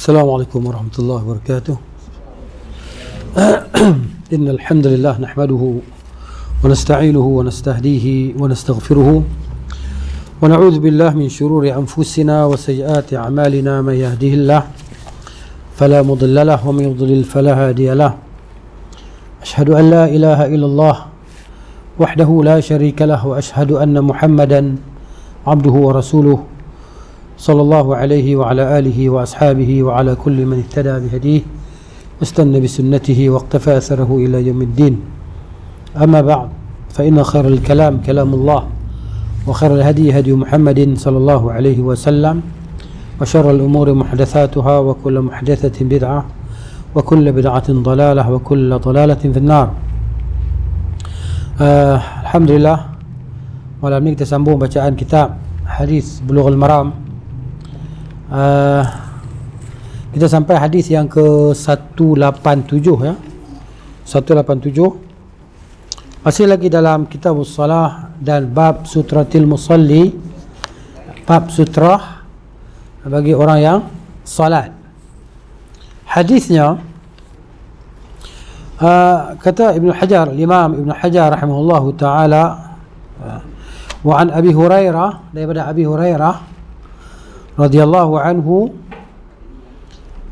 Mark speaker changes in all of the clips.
Speaker 1: السلام عليكم ورحمة الله وبركاته. إن الحمد لله نحمده ونستعينه ونستهديه ونستغفره ونعوذ بالله من شرور أنفسنا وسيئات أعمالنا. من يهده الله فلا مضل له ومن يضلل فلا هادي له. أشهد أن لا إله إلا الله وحده لا شريك له وأشهد أن محمدا عبده ورسوله صلى الله عليه وعلى آله وأصحابه وعلى كل من اهتدى بهديه واستنى بسنته واقتفى أثره إلى يوم الدين. أما بعد فإن خير الكلام كلام الله وخير الهدي هدي محمد صلى الله عليه وسلم وشر الأمور محدثاتها وكل محدثة بدعة وكل بدعة ضلالة وكل ضلالة في النار. Alhamdulillah, malam ini kita sambung bacaan kitab hadis Bulughul Maram. Kita sampai hadis yang ke 187 ya. 187. Masih lagi dalam Kitabus Shalah dan bab sutratil musalli, bab sutrah bagi orang yang salat. Hadisnya kata Ibnu Hajar, Imam Ibnu Hajar rahimahullahu taala, wa an Abi Hurairah, daripada Abi Hurairah radhiyallahu anhu,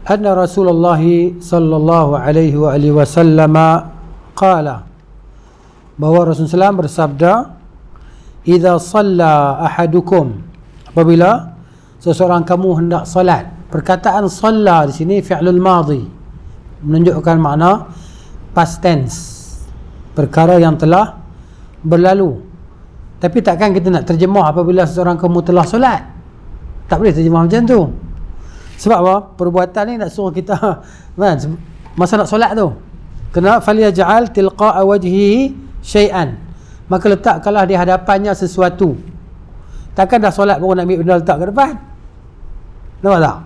Speaker 1: anna Rasulullah sallallahu alaihi wa alihi wasallam qala, bahwa Rasulullah SAW bersabda, idza shalla ahadukum, apabila seseorang kamu hendak salat. Perkataan shalla di sini fi'lul madhi, menunjukkan makna past tense, perkara yang telah berlalu. Tapi takkan kita nak terjemah apabila seseorang kamu telah solat. Tak boleh terjemah macam tu. Sebab apa? Perbuatan ni nak suruh kita kan, masa nak solat tu, kena falyaj'al tilqa'a wajhihi syai'an, maka letakkanlah di hadapannya sesuatu. Takkan dah solat baru nak ambil benda letak ke depan. Nampak tak?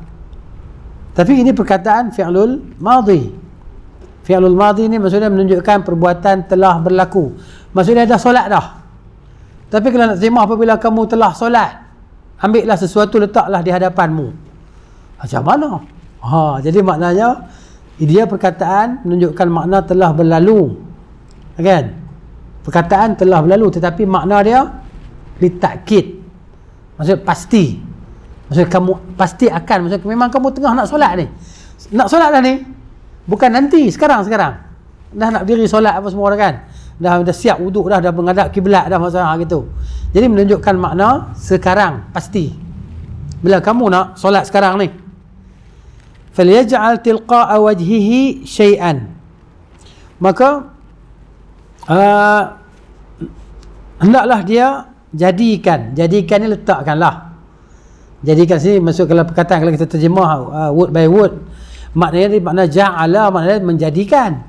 Speaker 1: Tapi ini perkataan fi'lul madhi. Fi'lul madhi ni maksudnya menunjukkan perbuatan telah berlaku. Maksudnya dah solat dah. Tapi kalau nak terjemah apabila kamu telah solat, ambillah sesuatu letaklah di hadapanmu. Macam mana? Jadi maknanya dia perkataan menunjukkan makna telah berlalu. Kan? Perkataan telah berlalu tetapi makna dia litakkid. Maksud pasti. Maksud kamu pasti akan, maksud memang kamu tengah nak solat ni. Nak solat dah ni. Bukan nanti, sekarang. Dah nak diri solat apa semua dah kan. Dah siap wuduk dah menghadap kiblat dah masa gitu. Jadi menunjukkan makna sekarang, pasti. Bila kamu nak solat sekarang ni, falyaj'al tilqa'a wajhihi syai'an, maka hendaklah dia jadikan ni letakkanlah. Jadikan sini maksud kalau perkataan kalau kita terjemah word by word, maknanya makna ja'ala maknanya menjadikan.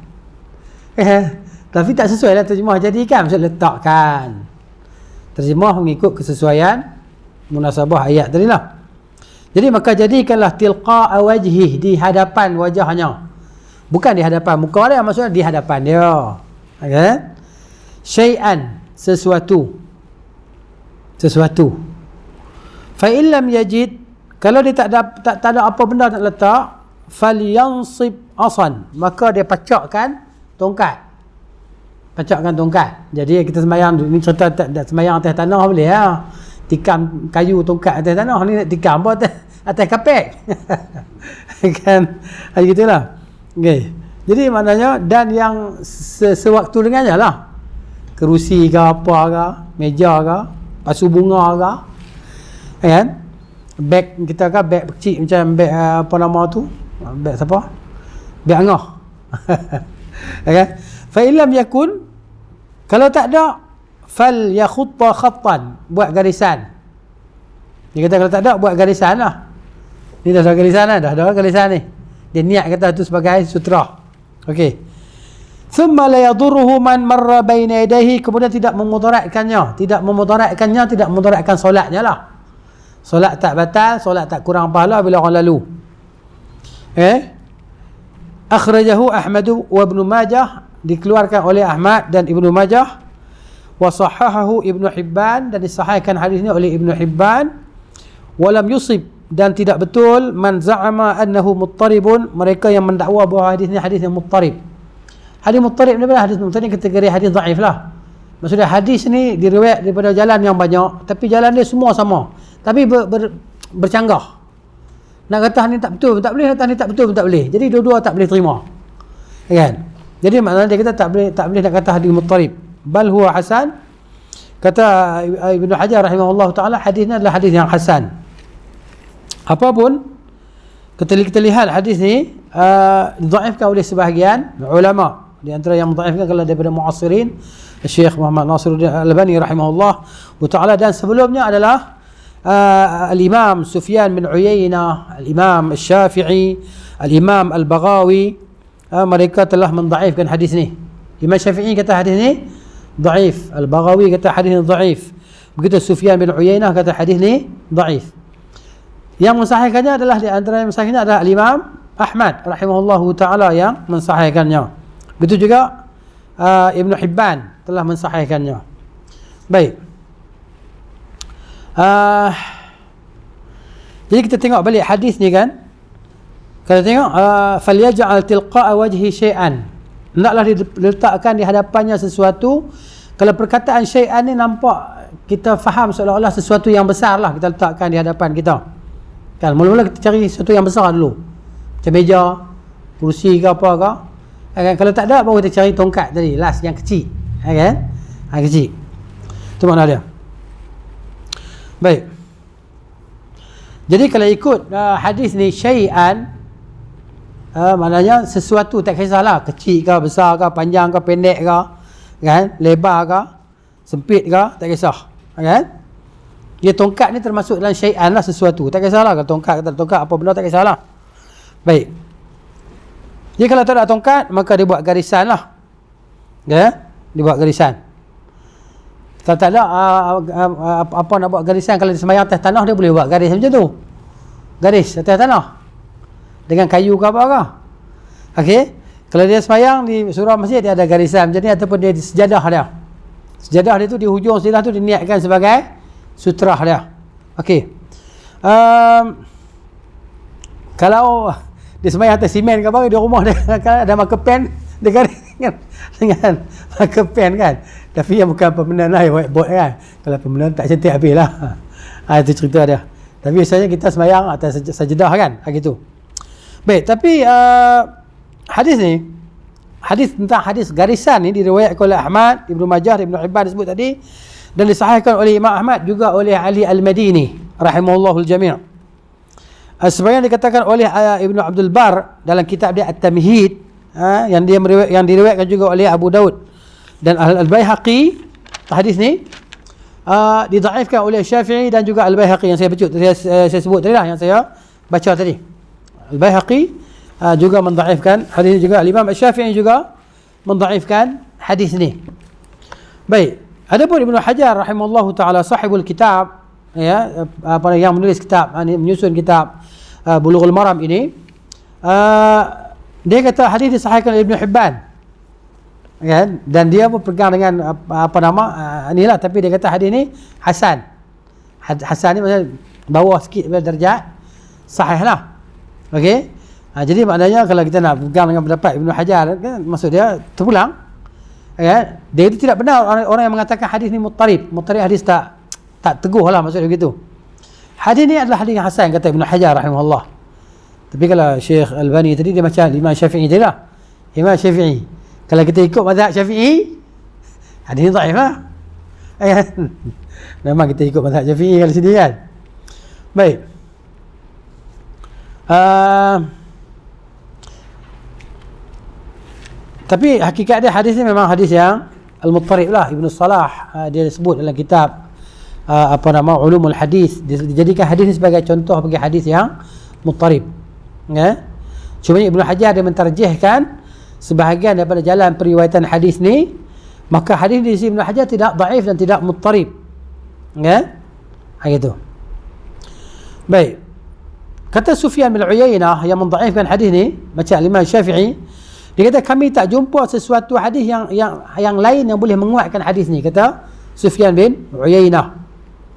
Speaker 1: Tapi tak sesuai lah terjemah jadikan, maksud letakkan. Terjemah mengikut kesesuaian munasabah ayat tadi lah. Jadi maka jadikanlah tilqa'a wajhih, di hadapan wajahnya. Bukan di hadapan muka dia, maksudnya di hadapan dia. Okay? Syai'an, sesuatu. Fa in lam yajid, kalau dia tak ada apa benda nak letak, falyansib asan, maka dia pacakkan tongkat. Jadi kita sembahyang ni, cerita tak sembahyang atas tanah boleh lah. Tikam kayu tongkat atas tanah, ni nak tikam apa atas kapek. Kan? Gitulah. Okay. Jadi maknanya, dan yang sewaktu dengannya lah. Kerusi ke apa ke, meja ke, pasu bunga ke. Kan? Beg kita ke, beg kecil macam beg apa nama tu? Beg siapa? Beg angah. Okay? Fa illam yakun, kalau tak ada, fal yakhutta khattan, buat garisan. Dia kata kalau tak ada, buat garisan lah. Ni dah ada garisan lah, dah ada garisan ni. Dia niat kata tu sebagai sutra. Okey. Thumma la yadurruhu man marra baina yadayhi, kemudian tidak memudaratkannya, tidak memudaratkan solatnya lah. Solat tak batal, solat tak kurang pahala bila orang lalu. Akhrajahu Ahmad wa Ibnu Majah, dikeluarkan oleh Ahmad dan Ibnu Majah, wa sahahahu Ibnu Hibban, dan disahihkan hadis ini oleh Ibnu Hibban, walam yusib, dan tidak betul man za'ama annahu muttaribun, mereka yang mendakwa bahawa hadis ni hadis yang muttarib. Hadis muttarib ni adalah hadis muttarib kategori hadis dhaif lah. Maksudnya hadis ni diriwayat daripada jalan yang banyak, tapi jalan dia semua sama, tapi bercanggah. Nak kata ni tak betul pun tak boleh, kata ni tak betul pun tak boleh. Jadi dua-dua tak boleh terima. Kan? Jadi maknanya dia kata tak boleh nak kata hadis muttarib. Bal huwa hasan. Kata Ibnu Hajar rahimahullah taala, hadis ni adalah hadis yang hasan. Apapun kita lihat hadis ni dhaifkan oleh sebahagian ulama. Di antara yang dhaifkan kalau daripada muasirin Syekh Muhammad Nasiruddin Al-Albani rahimahullah taala, dan sebelumnya adalah Al-Imam Sufyan bin Uyainah, Al-Imam Syafi'i, Al-Imam Al-Baghawi, mereka telah mendhaifkan hadis ni. Imam Syafi'i kata hadis ni dhaif, Al-Baghawi kata hadis ni dhaif. Begitu Sufyan bin Uyainah kata hadis ni dhaif. Yang mensahihkannya adalah, di antara yang mensahihkannya adalah Al-Imam Ahmad rahimahullahu taala yang mensahihkannya. Begitu juga Ibnu Hibban telah mensahihkannya. Baik. Jadi kita tengok balik hadis ni kan. Kita tengok falyaj'al tilqa'a wajhi syai'an. Hendaklah diletakkan di hadapannya sesuatu. Kalau perkataan syai'an ni nampak kita faham seolah-olah sesuatu yang besar lah kita letakkan di hadapan kita. Kan, mula-mula kita cari sesuatu yang besar dulu, macam meja, kursi ke apa ke. Kan? Kalau tak ada, baru kita cari tongkat tadi, last yang kecil. Kan? Kecil. Itu makna dia. Baik. Jadi kalau ikut hadis ni syai'an, maknanya sesuatu, tak kisahlah kecil ke, besar ke, panjang ke, pendek ke, kan? Lebar ke, sempit ke, tak kisah. Kan? Dia tongkat ni termasuk dalam syai'an lah, sesuatu. Tak kisahlah kalau tongkat kata tongkat apa benda, tak kisahlah. Baik. Jadi kalau tak ada tongkat, maka dia buat garisan lah. Ya? Dia buat garisan. Kalau tak ada apa nak buat garisan, kalau dia sembahyang atas tanah, dia boleh buat garis macam tu. Garis atas tanah. Dengan kayu ke apa ke. Okey. Kalau dia sembahyang di surau masjid, dia ada garisan macam ni, ataupun dia di sejadah dia. Sejadah dia tu di hujung sejadah tu diniatkan sebagai sutrah dia. Okey. Kalau dia sembahyang atas simen ke apa, di rumah dia kan ada marker pen, dia garis dengan marker pen kan. Tapi yang bukan permanent lah, whiteboard kan. Kalau permanent tak cantik habis lah. Itu cerita dia. Tapi biasanya kita sembahyang atas sajadah kan, gitu. Baik, tapi hadis ni, hadis tentang hadis garisan ni diriwayatkan oleh Ahmad, Ibnu Majah, Ibnu Hibban disebut tadi, dan disahihkan oleh Imam Ahmad juga oleh Ali Al-Madini rahimahullahu al-jami'. Sebenarnya dikatakan oleh Ibnu Abdul Bar dalam kitab dia At-Tamhid, yang diriwayatkan juga oleh Abu Daud dan Al-Baihaqi. Hadis ni didhaifkan oleh Syafi'i dan juga Al-Baihaqi yang saya sebut tadi lah, yang saya baca tadi. Al-Baihaqi juga mendhaifkan hadis juga. Al-Imam Syafi'i juga mendhaifkan hadis ni. Baik. Adapun Ibnu Hajar rahimahullahu taala, sahibul kitab, ya, yang menulis kitab, menyusun kitab Bulughul Maram ini, dia kata hadis disahihkan oleh Ibnu Hibban, kan, dan dia pun pegang dengan inilah, tapi dia kata hadis ni hasan. Hasan ni maksudnya bawah sikit daripada darjat sahih lah. Okey. Jadi maknanya kalau kita nak pegang dengan pendapat Ibnu Hajar, kan, maksud dia terpulang. Ya, dia itu tidak benar orang yang mengatakan hadis ni muttarib. Muttarib hadis tak teguh lah, maksudnya begitu. Hadis ni adalah hadis yang hasan kata Ibnu Hajar rahimahullah. Tapi kalau Syekh Al-Albani tadi dia macam Imam Syafi'i tadi lah. Imam Syafi'i, kalau kita ikut mazhab Syafi'i, hadis ni dhaif lah. Memang kita ikut mazhab Syafi'i kalau sini kan. Baik. Tapi hakikat dia hadis ni memang hadis yang al-muttarib lah. Ibnu Salah dia sebut dalam kitab Ulumul Hadis, dijadikan hadis ni sebagai contoh bagi hadis yang muttarib. Ya. Cuma Ibnu Hajar dia mentarjihkan sebahagian daripada jalan periwayatan hadis ni, maka hadis di sisi Ibnu Hajar tidak dhaif dan tidak muttarib. Ya. Gitu. Baik. Kata Sufyan bin Uyainah yang mendhaifkan hadis ni, macam Imam Syafi'i, dia kata kami tak jumpa sesuatu hadis yang lain yang boleh menguatkan hadis ni, kata Sufyan bin Uyainah.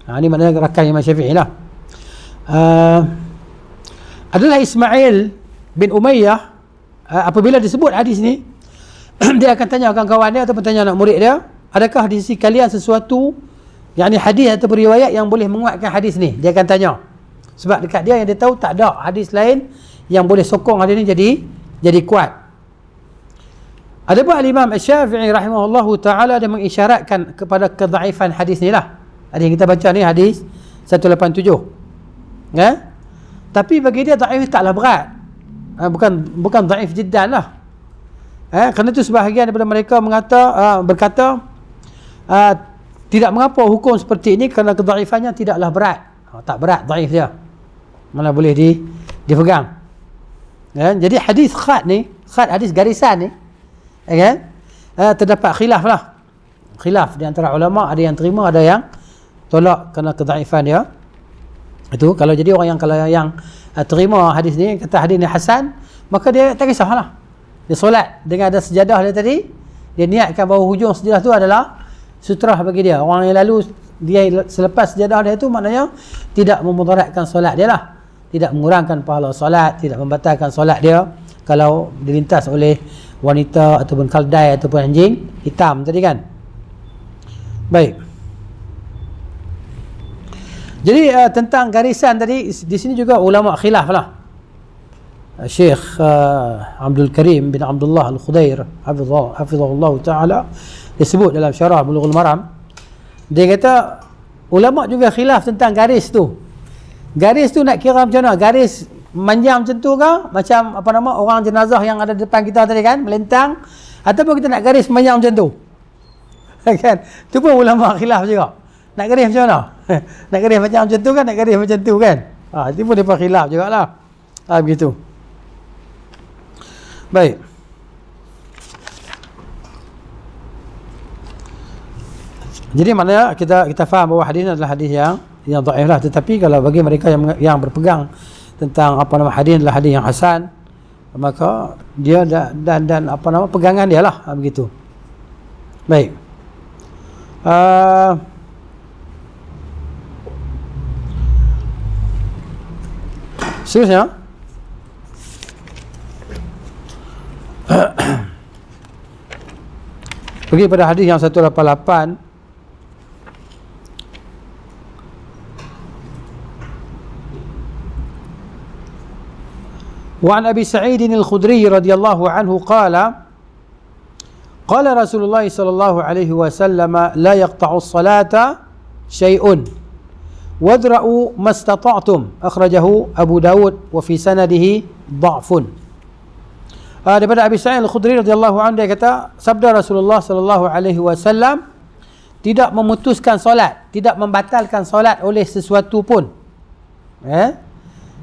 Speaker 1: Ini maknanya rakan Imam Syafi'i lah. adalah Ismail bin Umayyah. Apabila disebut hadis ni, dia akan tanya kawan-kawan dia ataupun tanya anak murid dia, adakah di sisi kalian sesuatu yakni hadis atau riwayat yang boleh menguatkan hadis ni? Dia akan tanya. Sebab dekat dia yang dia tahu tak ada hadis lain yang boleh sokong hadis ni jadi kuat. Adapun Imam Asy-Syafi'i rahimahullahu taala dia mengisyaratkan kepada kedhaifan hadis ni lah. Hadis yang kita baca ni hadis 187. Ya? Tapi bagi dia dhaif taklah berat. Bukan dhaif jiddan lah. Kerana itu sebahagian daripada mereka berkata tidak mengapa hukum seperti ini kerana kedhaifannya tidaklah berat. Tak berat dhaif dia. Mana boleh dipegang. Ya? Jadi hadis khat hadis garisan ni, kan? Terdapat khilaf lah. Khilaf di antara ulama, ada yang terima, ada yang tolak kerana kedhaifan dia. Itu kalau jadi orang yang terima hadis ni, kata hadis ni hasan, maka dia tak kisahlah. Dia solat dengan ada sejadah dia tadi, dia niatkan bahawa hujung sejadah tu adalah sutrah bagi dia. Orang yang lalu dia selepas sejadah dia tu maknanya tidak memudaratkan solat dia lah. Tidak mengurangkan pahala solat, tidak membatalkan solat dia kalau dilintas oleh wanita ataupun kaldai ataupun anjing hitam tadi kan. Baik. Jadi tentang garisan tadi, di sini juga ulama khilaf lah. Syekh Abdul Karim bin Abdullah Al-Khudair hafizahullah ta'ala disebut dalam syarah Bulughul Maram, dia kata ulama juga khilaf tentang garis tu. Garis tu nak kira macam mana? Garis manjang macam tu ke? Macam orang jenazah yang ada depan kita tadi kan, melintang, ataupun kita nak garis manjang macam tu? Kan? Tu pun ulama khilaf juga. Nak garis macam mana? Nak garis macam tu kan? Nak garis macam tu kan? Itu pun mereka khilaf jugalah. Begitu. Baik. Jadi maknanya kita faham bahawa hadis adalah hadis yang dhaif lah. Tetapi kalau bagi mereka yang berpegang tentang hadis adalah hadis yang hasan, maka dia dan pegangan dia lah, begitu. Baik. Seterusnya pergi pada hadis yang 188. وعن أبي سعيد الخدري رضي الله عنه قال قال رسول الله صلى الله عليه وسلم لا يقطع الصلاة شيء وادرأوا ما استطعتم أخرجه أبو داود وفي سنده ضعف. Daripada Abi Sa'id Al-Khudri radhiyallahu anhu, dia kata sabda Rasulullah sallallahu alaihi wasallam, tidak memutuskan solat, tidak membatalkan solat oleh sesuatu pun,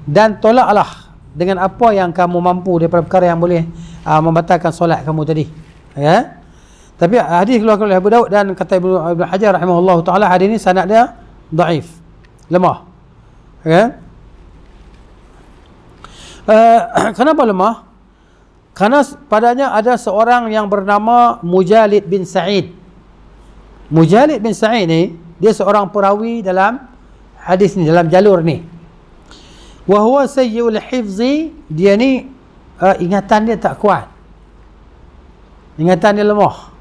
Speaker 1: dan tolaklah dengan apa yang kamu mampu daripada perkara yang boleh membatalkan solat kamu tadi. Tapi hadis keluarkan oleh Abu Daud, dan kata Ibnu Hajar rahimahullah taala, hadis ini sanad dia dhaif, lemah. Kenapa lemah? Karena padanya ada seorang yang bernama Mujalid bin Sa'id. Mujalid bin Sa'id ni, dia seorang perawi dalam hadis ni, dalam jalur ni. Wa huwa sayyi'ul hifzi, dia ni ingatan dia tak kuat. Ingatan dia lemah.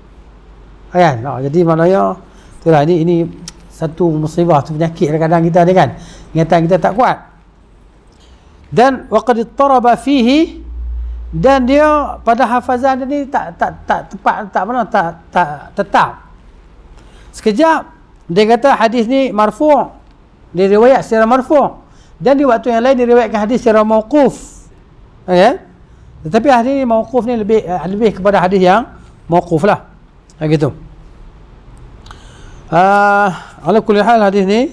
Speaker 1: Kan? Jadi maknanya itulah, ini satu musibah, satu penyakit kadang-kadang kita ni kan. Ingatan kita tak kuat. Dan waqad ittaraba fihi, dan dia pada hafazan dia ni tak tepat, tak tetap. Sekejap dia kata hadis ni marfu', dia riwayat secara marfu', dan di waktu yang lain diriwayatkan hadis secara mauquf. Tetapi hadis ni mauquf ni lebih kepada hadis yang mauquf lah. Gitu. Ala kulli hal hadis ni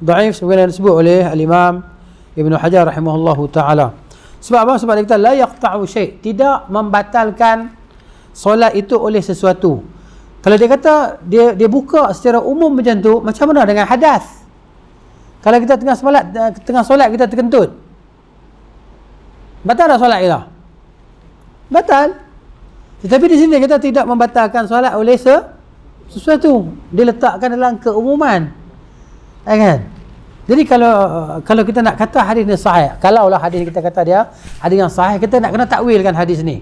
Speaker 1: dhaif sebagaimana disebut oleh al-Imam Ibnu Hajar rahimahullahu taala. Sebab apa? Sebab dia kata la yaqta'u syai', tidak membatalkan solat itu oleh sesuatu. Kalau dia kata dia buka secara umum macam tu, macam mana dengan hadas? Kalau kita tengah solat kita terkentut, batal tak solat kita? Batal. Tetapi di sini kita tidak membatalkan solat oleh sesuatu. Dia letakkan dalam keumuman. Kan? Jadi kalau kita nak kata hadis ni sahih, kalaulah hadis kita kata dia hadis yang sahih, kita nak kena takwilkan hadis ni.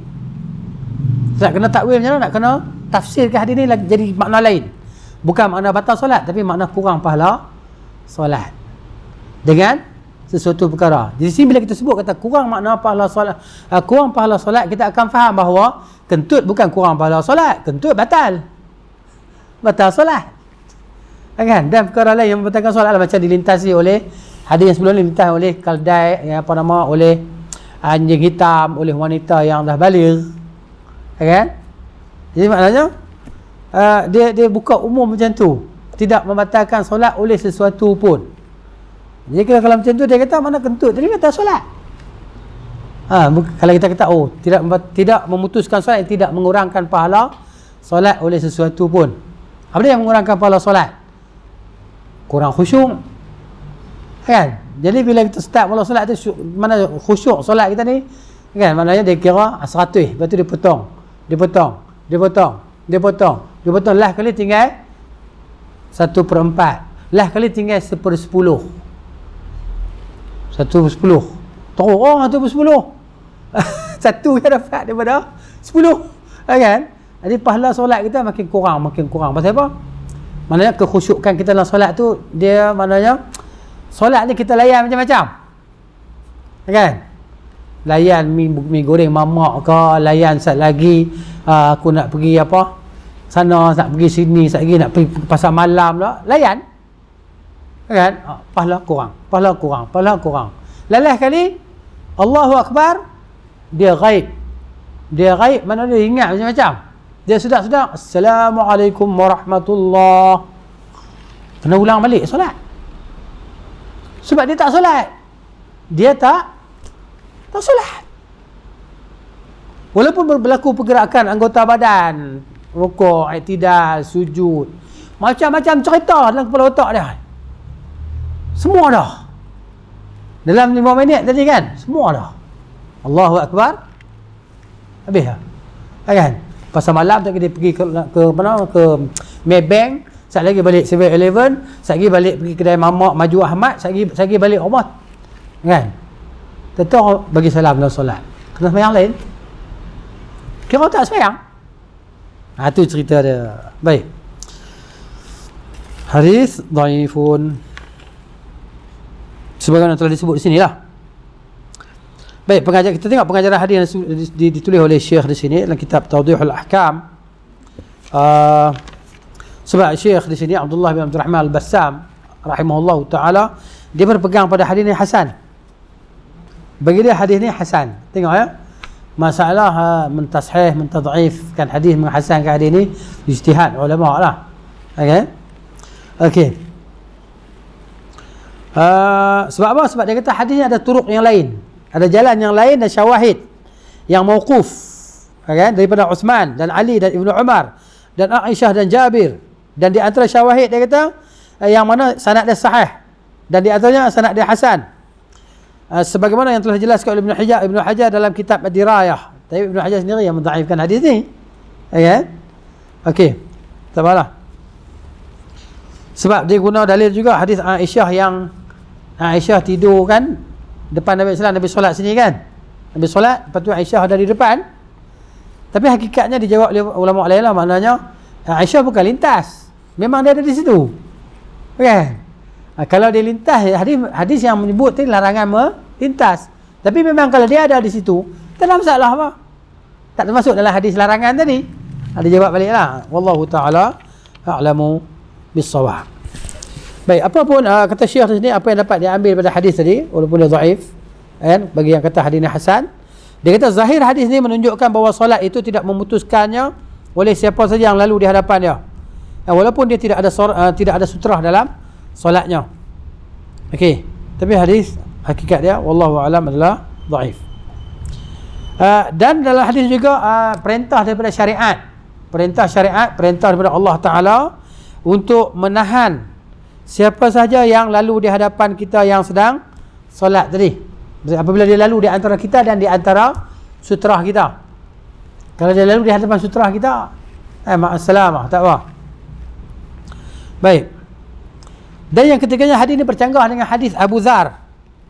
Speaker 1: Nak kena takwilnya, nak kena tafsirkan hadis ni jadi makna lain. Bukan makna batal solat, tapi makna kurang pahala solat dengan sesuatu perkara. Jadi sini bila kita sebut kata kurang makna pahala solat, kurang pahala solat, kita akan faham bahawa kentut bukan kurang pahala solat, kentut batal solat. Kan? Dan perkara lain yang membatalkan solat macam dilintasi oleh hadis yang sebelum ni, dilintas oleh kaldai, oleh anjing hitam, oleh wanita yang dah baligh. Kan? Jadi maknanya dia buka umum macam tu, tidak membatalkan solat oleh sesuatu pun. Jadi kalau macam tu dia kata mana kentut jadi batal solat. Kalau kita kata tidak memutuskan solat, tidak mengurangkan pahala solat oleh sesuatu pun. Apa dia yang mengurangkan pahala solat? Kurang khusyuk. Kan? Jadi bila kita start mula solat tu, mana khusyuk solat kita ni, kan? Maknanya dia kira 100, lepas tu dia potong. Lah kali tinggal 1/4. Lah kali tinggal 1/10. 1/10. Teruk 1/10. Satu yang dapat daripada 10. Kan? Jadi pahala solat kita makin kurang. Pasal apa? Maknanya kekhusyukan kita dalam solat tu, dia maknanya solat ni kita layan macam-macam. Kan? Layan mi goreng mamak ke, layan sat lagi aku nak pergi sana, nak pergi sini, sat lagi nak pergi pasar malam lah, layan. Kan? Pahala kurang. Lelah kali Allahu Akbar, dia ghaib. Mana dia ingat macam-macam. Dia sedang Assalamualaikum warahmatullahi. Kena ulang balik solat. Sebab dia tak solat. Dia tak solat. Walaupun berlaku pergerakan anggota badan, rukuk, i'tidal, sujud, macam-macam cerita dalam kepala otak dia. Semua dah. Dalam 5 minit tadi kan, semua dah. Allahu Akbar. Habis dah. Kan? Pasal malam tak dia pergi ke Maybank, sat lagi balik 7-Eleven, sat lagi balik pergi kedai mamak Maju Ahmad, sat lagi balik rumah. Kan? Tentu bagi salam dalam solat. Kena sembahyang lain. Kira tak sembahyang. Itu cerita dia. Baik. Hadis dhaifun. Sebagaimana telah disebut di sini lah. Baik, kita tengok pengajaran hadis yang ditulis oleh Syekh di sini dalam kitab Tawdihul Ahkam. Sebab Syekh di sini Abdullah bin Abdul Rahman Al-Bassam rahimahullahu taala, dia berpegang pada hadis ni hasan. Bagi dia hadis ni hasan. Tengok ya. Masalah mentashih, mentadhaif kan hadis, menghasankan hadis ni ijtihad ulama lah. Okey. Sebab apa? Sebab dia kata hadis ni ada turuk yang lain. Ada jalan yang lain dan syawahid yang mauquf, kan, daripada Uthman dan Ali dan Ibnu Umar dan Aisyah dan Jabir, dan di antara syawahid dia kata yang mana sanad dia sahih, dan di antaranya sanad dia hasan, sebagaimana yang telah dijelaskan oleh Ibnu Hajar dalam kitab Ad-Dirayah. Tapi Ibnu Hajar sendiri yang mendhaifkan hadis ni, kan? Okey, tak apalah. Sebab dia guna dalil juga hadis Aisyah, yang Aisyah tidur kan depan Nabi SAW, Nabi solat sini kan, Nabi solat, lepas tu Aisyah ada di depan. Tapi hakikatnya dijawab oleh ulama lain lah, maknanya Aisyah bukan lintas, memang dia ada di situ, kan? Kalau dia lintas, hadis yang menyebut tadi larangan melintas. Tapi memang kalau dia ada di situ, tak ada masalah apa, tak termasuk dalam hadis larangan tadi. Ada jawab balik lah. Wallahu ta'ala a'lamu bis-shawab. Baik, apa pun kata Syekh di sini, apa yang dapat diambil pada hadis tadi, walaupun dia dhaif, kan, bagi yang kata hadis ni hasan, dia kata zahir hadis ni menunjukkan bahawa solat itu tidak memutuskannya oleh siapa saja yang lalu di hadapan dia, walaupun dia tidak ada sutrah dalam solatnya. Okey, tapi hadis hakikat dia wallahu alam adalah dhaif. Dan dalam hadis juga perintah daripada syariat, perintah daripada Allah Taala untuk menahan siapa saja yang lalu di hadapan kita yang sedang solat tadi. Apabila dia lalu di antara kita dan di antara sutrah kita. Kalau dia lalu di hadapan sutrah kita, ma'assalamah, tak apa. Baik. Dan yang ketiganya, hadis ini bercanggah dengan hadis Abu Dzar.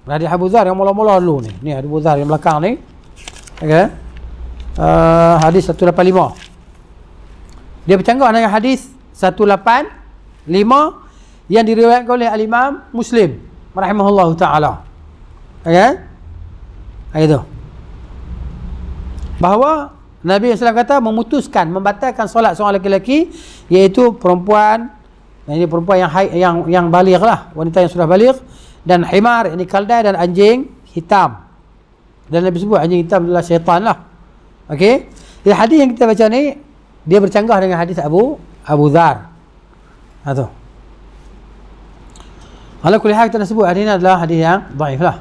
Speaker 1: Hadis Abu Dzar yang mula-mula dulu ni. Ni Abu Dzar yang belakang ni. Okey. Hadis 185. Dia bercanggah dengan hadis 185 yang diriwayatkan oleh al-Imam Muslim rahimahullahu taala. Okey. Itu. Bahawa Nabi SAW kata memutuskan, membatalkan solat seorang lelaki, iaitu perempuan, ini perempuan yang baligh lah, wanita yang sudah baligh, dan himar, ini kaldai, dan anjing hitam. Dan Nabi sebut anjing hitam adalah syaitan lah. Okey. Jadi hadis yang kita baca ni, dia bercanggah dengan hadis Abu Dzar. Tu. Ala kulli hal kita nak sebut hadis ni adalah hadis yang dhaif lah.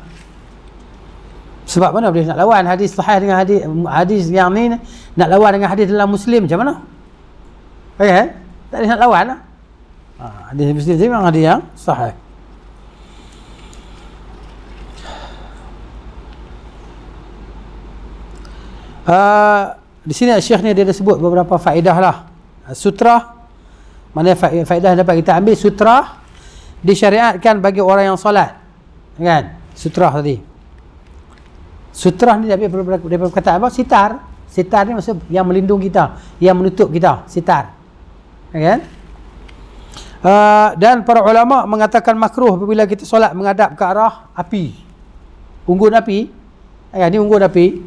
Speaker 1: Sebab mana boleh nak lawan hadis sahih dengan hadis yang ni, nak lawan dengan hadis dalam Muslim macam mana? Tak boleh nak lawan lah. Hadis Muslim ni memang hadis yang sahih. Di sini Syekh ni dia sebut beberapa faedah lah. Sutrah, mana faedah dapat kita ambil? Sutrah disyariatkan bagi orang yang solat, kan? Sutrah tadi. Sutrah ni daripada perkataan apa? Sitar. Sitar ni maksud yang melindung kita, yang menutup kita. Sitar. Kan? Dan para ulama mengatakan makruh apabila kita solat menghadap ke arah api. Unggun api. Ni unggun api.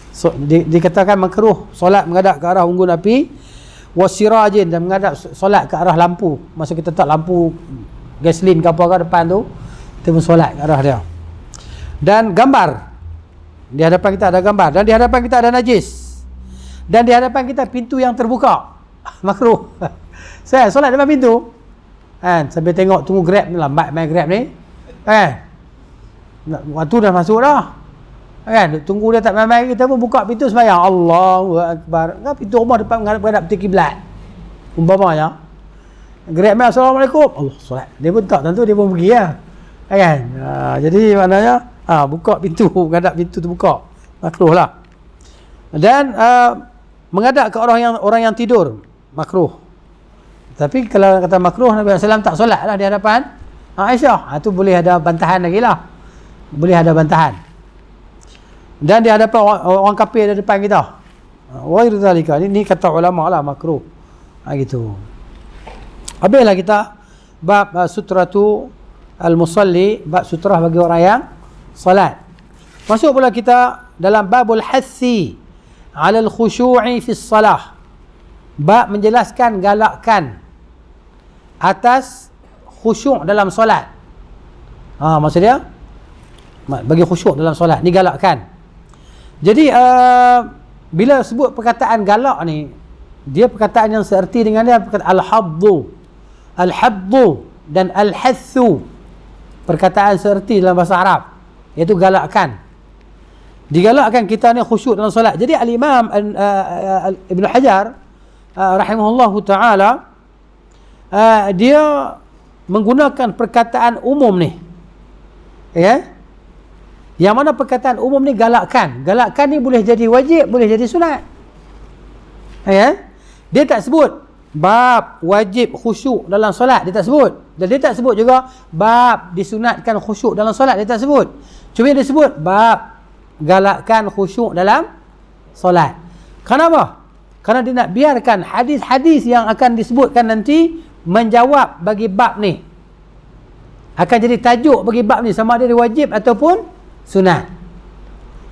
Speaker 1: So, dikatakan makruh solat menghadap ke arah unggun api. Wasirajin, dan menghadap solat ke arah lampu. Masa kita tak lampu gasolin ke apa ke depan tu, kita pun solat ke arah dia. Dan gambar. Di hadapan kita ada gambar, dan di hadapan kita ada najis, dan di hadapan kita pintu yang terbuka. Makruh. Saya solat depan pintu, kan, sambil tengok tunggu Grab ni, lambat main Grab ni, kan, waktu dah masuk dah, kan, tunggu dia tak main-main, kita pun buka pintu sembahyang. Allahu Akbar. Kan pintu rumah depan menghadap kiblat umpamanya. Grab main, Assalamualaikum, Allah, solat. Dia pun tak, tentu dia pun pergi lah, kan. Jadi maknanya buka pintu, menghadap pintu terbuka, makruh lah. Dan menghadap ke orang yang tidur, makruh. Tapi kalau kata makruh, Nabi SAW tak solat lah di hadapan Aisyah. Itu boleh ada bantahan lagi lah, boleh ada bantahan. Dan di hadapan orang kafir di depan kita, wa irzalika, ini kata ulama lah, makruh. Gitu. Habislah kita bab sutratu al-musalli, bab sutrah bagi orang yang salat. Masuk pula kita dalam babul hassi 'ala al-khushu'i fi salah. Bab menjelaskan galakkan atas khusyuk dalam solat. Maksud dia bagi khusyuk dalam solat ni galakkan. Jadi bila sebut perkataan galak ni, dia perkataan yang seerti dengan dia perkataan al-haddu dan al-hassu. Perkataan seerti dalam bahasa Arab, iaitu galakkan. Digalakkan kita ni khusyuk dalam solat. Jadi al-Imam Ibn Hajar rahimahullahu taala, dia menggunakan perkataan umum ni, ya, yang mana perkataan umum ni galakkan. Galakkan ni boleh jadi wajib, boleh jadi sunat, ya. Dia tak sebut bab wajib khusyuk dalam solat, dia tak sebut. Dan dia tak sebut juga bab disunatkan khusyuk dalam solat, dia tak sebut. Cuma dia sebut bab galakkan khusyuk dalam solat. Kenapa? Kerana dia nak biarkan hadis-hadis yang akan disebutkan nanti menjawab bagi bab ni. Akan jadi tajuk bagi bab ni, sama ada dia wajib ataupun sunat.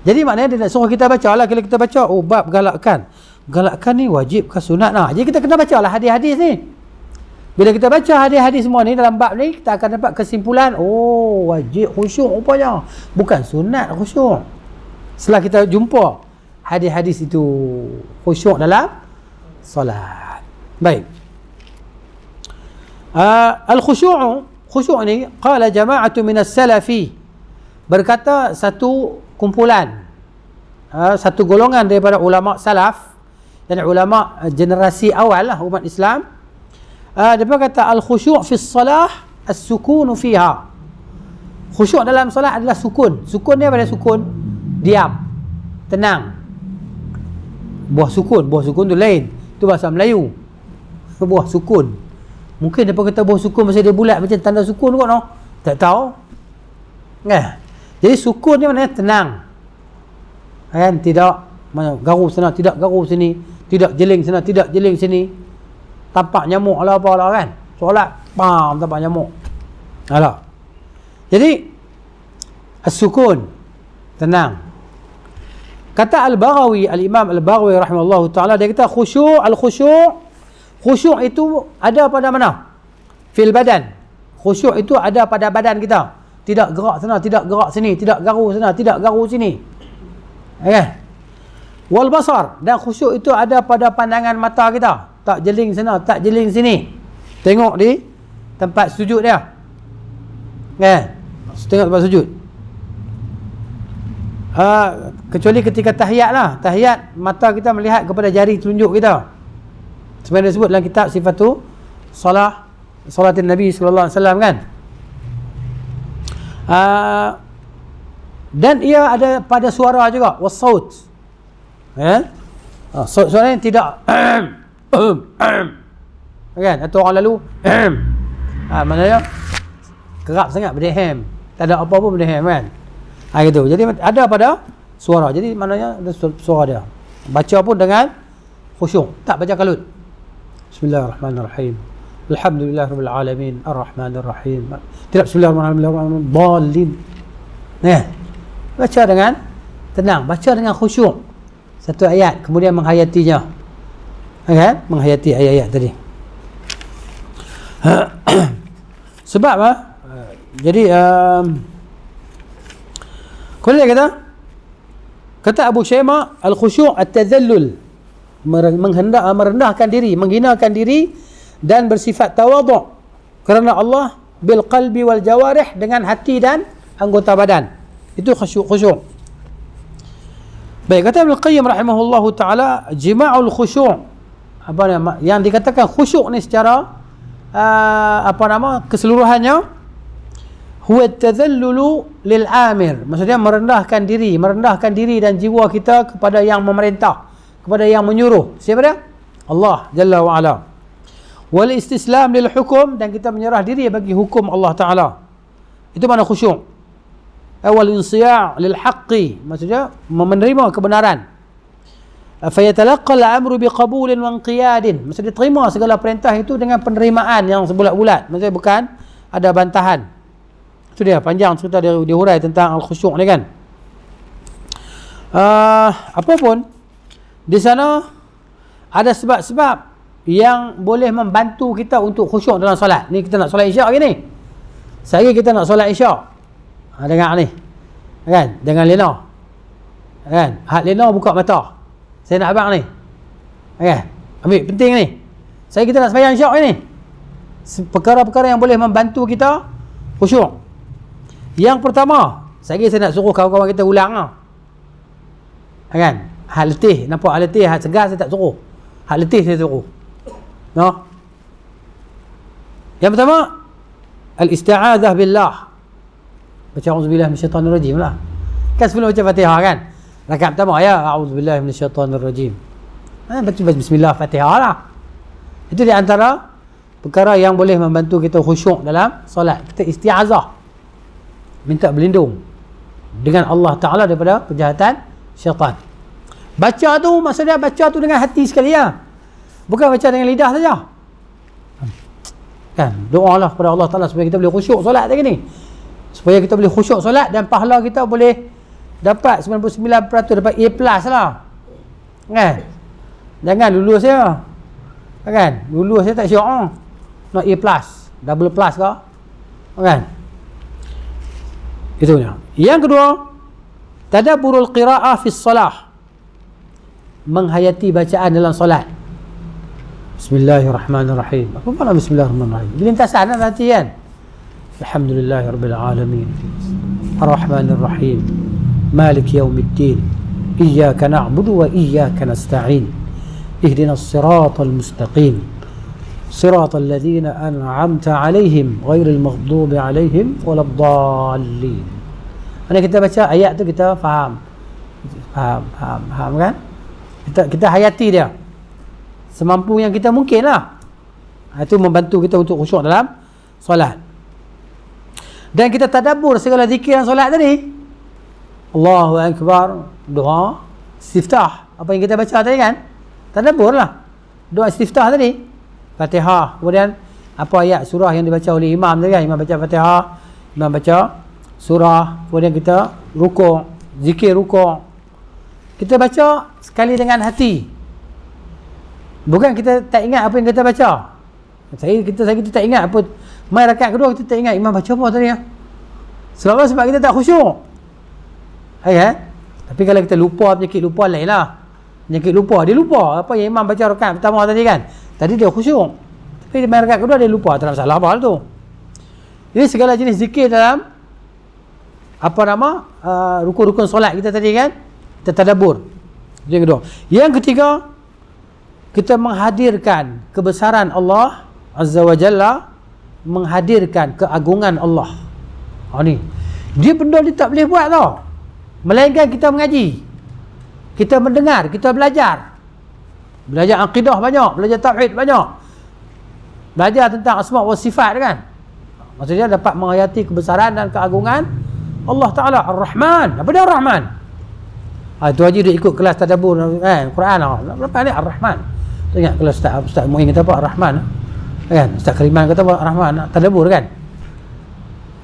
Speaker 1: Jadi maknanya dia nak suruh kita baca lah. Kalau kita baca, oh bab galakkan, galakkan ni wajib ke sunat. Jadi kita kena baca lah hadis-hadis ni. Bila kita baca hadis-hadis semua ni dalam bab ni, kita akan dapat kesimpulan, oh wajib khusyuk rupanya, bukan sunat khusyuk. Setelah kita jumpa hadis-hadis itu khusyuk dalam solat. Baik. Khusyuk ni, qala jama'atu minas salafi, berkata satu kumpulan, satu golongan daripada ulama salaf dan ulama generasi awal lah umat Islam. Dia berkata al-khusyuk fi salah as-sukunu fiha. Khusyuk dalam solat adalah sukun. Sukun ni apa dia? Sukun diam, tenang. Buah sukun tu lain, tu bahasa Melayu. Buah sukun, Mungkin dia kata bawah sukun masa dia bulat macam tanda sukun kot, no? Tak tahu. Jadi sukun ni maknanya tenang. Kan? Tidak garu sana, tidak garu sini, tidak jeling sana, tidak jeling sini. Tampak nyamuk lah apalah kan. Solat, bam, tampak nyamuk. Alah. Jadi as-sukun, tenang. Kata Al-Baghawi, Al-Imam Al-Baghawi rahimahullah ta'ala, dia kata khusyuk itu ada pada mana? Fil badan. Khusyuk itu ada pada badan kita. Tidak gerak sana, tidak gerak sini, tidak garu sana, tidak garu sini. Wal basar, dan khusyuk itu ada pada pandangan mata kita. Tak jeling sana, tak jeling sini. Tengok di tempat sujud dia. Tengok tempat sujud. Kecuali ketika tahiyat lah. Tahiyat, mata kita melihat kepada jari telunjuk kita. Sebenarnya disebut dalam kitab Sifatu Salatin Nabi sallallahu alaihi wasallam kan. Dan ia ada pada suara juga, was-saut. Suara yang tidak kan, atau orang lalu maknanya kerap sangat berdehem, tak ada apa-apa berdehem kan. Gitu. Jadi ada pada suara. Jadi maknanya ada suara dia. Baca pun dengan khusyuk, tak baca kalut. Bismillahirrahmanirrahim. Alhamdulillahirabbil alamin, arrahmanir rahim. Tidak bismillahirrahmanirrahim, dhalin. Baca dengan tenang, baca dengan khusyuk. Satu ayat kemudian menghayatinya. Kan? Menghayati ayat-ayat tadi. Sebab jadi kemudian kata Abu Syaimah, al-khusyuk at-tadhallul, merendahkan diri, menghinakan diri dan bersifat tawadhu kerana Allah, bil qalbi wal jawarih, dengan hati dan anggota badan. Itu khusyuk. Baik, kata Ibnu Qayyim rahimahullahu taala, jima'ul khusyuk, apa nama yang dikatakan khusyuk ni secara keseluruhannya, huwa at-tadhallulu lil amir, maksudnya merendahkan diri dan jiwa kita kepada yang memerintah, kepada yang menyuruh. Siapa dia? Allah Jalla wa Ala. Wal istislam lil hukum, dan kita menyerah diri bagi hukum Allah Taala. Itu makna khusyuk. Wal insiya' lil haqqi, maksudnya menerima kebenaran. Fayatalaqqa al-amru biqabulin wa inqiyadin, maksudnya terima segala perintah itu dengan penerimaan yang sebulat-bulat, maksudnya bukan ada bantahan. Itu dia panjang cerita dia hurai tentang al-khusyuk ni kan. Apapun di sana ada sebab-sebab yang boleh membantu kita untuk khusyuk dalam solat. Ni kita nak solat isyak hari ni. Sehari kita nak solat isyak. Dengar ni. Kan? Jangan lena. Kan? Hak lena buka mata. Saya nak abang ni. Kan? Ambil penting ni. Sehari kita nak sembahyang isyak hari ni. Perkara-perkara yang boleh membantu kita khusyuk. Yang pertama, sehari saya nak suruh kawan-kawan kita ulang lah. Kan? Hak letih, nampak hak letih, hak segar saya tak suruh. Hak letih saya suruh. No? Yang pertama, al-isti'adzah billah. Baca auzubillahi minasyaitanir rajim lah. Kan sebelum baca Fatihah kan? Rakaat pertama ya auzubillahi minasyaitanir rajim. Baca bismillah Fatihah lah. Itu di antara perkara yang boleh membantu kita khusyuk dalam solat. Kita isti'adzah. Minta berlindung dengan Allah Ta'ala daripada kejahatan syaitan. Baca tu maksudnya baca tu dengan hati sekali ya. Bukan baca dengan lidah saja. Kan? Doa lah kepada Allah Ta'ala supaya kita boleh khusyuk solat lagi ni. Supaya kita boleh khusyuk solat dan pahala kita boleh dapat 99%, dapat A+ lah. Kan? Jangan lulus saya. Kan? Lulus saya tak syok. Nak A+, double plus ke? Kan? Itu dia. Yang kedua, tadabburul qira'ah fi shalah. Menghayati bacaan dalam solat. Bismillahirrahmanirrahim. Apa makna bismillahirrahmanirrahim? Lintasan nanti kan. Alhamdulillahirabbil alamin. Arrahmanirrahim. Malik yaumiddin. Iyyaka na'budu wa iyyaka nasta'in. Ihdinas siratal mustaqim. Siratal ladzina an'amta 'alaihim ghairil maghdubi 'alaihim waladdallin. Mana kita baca ayat tu kita faham kan? Kita hayati dia semampu yang kita mungkin lah. Itu membantu kita untuk khusyuk dalam solat. Dan kita tadabbur segala zikir dan solat tadi. Allahu Akbar, doa istiftah, apa yang kita baca tadi kan, tadabbur lah doa istiftah tadi, Fatihah, kemudian apa ayat surah yang dibaca oleh imam tadi kan, imam baca Fatihah, imam baca surah, kemudian kita rukuk, zikir rukuk, kita baca sekali dengan hati, bukan kita tak ingat apa yang kita baca. Kita tak ingat apa mai rakaat kedua, kita tak ingat imam baca apa tadi ya. Sebab kita tak khusyuk. Kan? Tapi kalau kita lupa, penyakit lupa lain lah. Penyakit lupa, dia lupa apa yang imam baca rakaat pertama tadi kan. Tadi dia khusyuk, tapi di rakaat kedua dia lupa, tak ada masalah apa tu. Jadi segala jenis zikir dalam apa nama rukun-rukun solat kita tadi kan, kita tadabbur. Yang kedua. Yang ketiga, kita menghadirkan kebesaran Allah Azza wa Jalla, menghadirkan keagungan Allah. Ni dia benda dia tak boleh buat tau, melainkan kita mengaji, kita mendengar, kita belajar akidah banyak, belajar tauhid banyak, belajar tentang asma wa sifat kan. Maksudnya dapat menghayati kebesaran dan keagungan Allah Ta'ala. Ar-Rahman, apa dia Ar-Rahman? Itu haji dia ikut kelas tadabbur Quran lepas ni Ar-Rahman. Ingat kelas Ustaz Muin kata apa Ar-Rahman kan, Ustaz Kariman kata apa Ar-Rahman, tadabbur kan.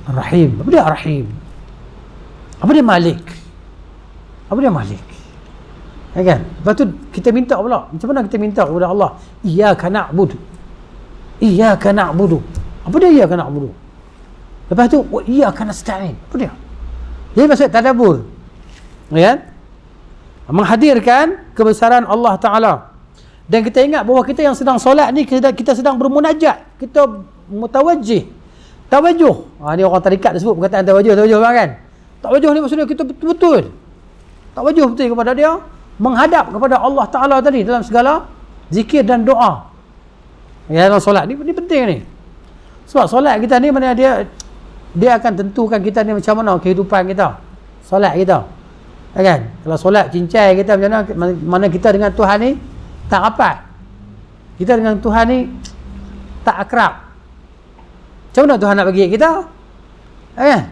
Speaker 1: Ar-Rahim, apa dia Ar-Rahim? Apa dia Malik? Apa dia Malik? Kan? Lepas tu kita minta pula, macam mana kita minta kepada Allah? Iyyaka na'budu, iyyaka na'budu. Apa dia iyyaka na'budu? Lepas tu wa iyyaka nasta'in. Apa dia? Jadi maksud tadabbur, kan? Menghadirkan kebesaran Allah Ta'ala. Dan kita ingat bahawa kita yang sedang solat ni, kita sedang bermunajat, kita mutawajjih, tawajuh. Ni orang tarikat dia sebut perkataan tawajuh kan. Tawajuh ni maksudnya kita betul-betul tawajuh betul kepada dia, menghadap kepada Allah Ta'ala tadi dalam segala zikir dan doa. Ya, dalam solat ni penting ni. Sebab solat kita ni mana dia akan tentukan kita ni macam mana kehidupan kita, solat kita. Kan? Kalau solat cincai kita macam mana kita dengan Tuhan ni tak rapat, kita dengan Tuhan ni tak akrab. Macam mana Tuhan nak bagi kita? Kan?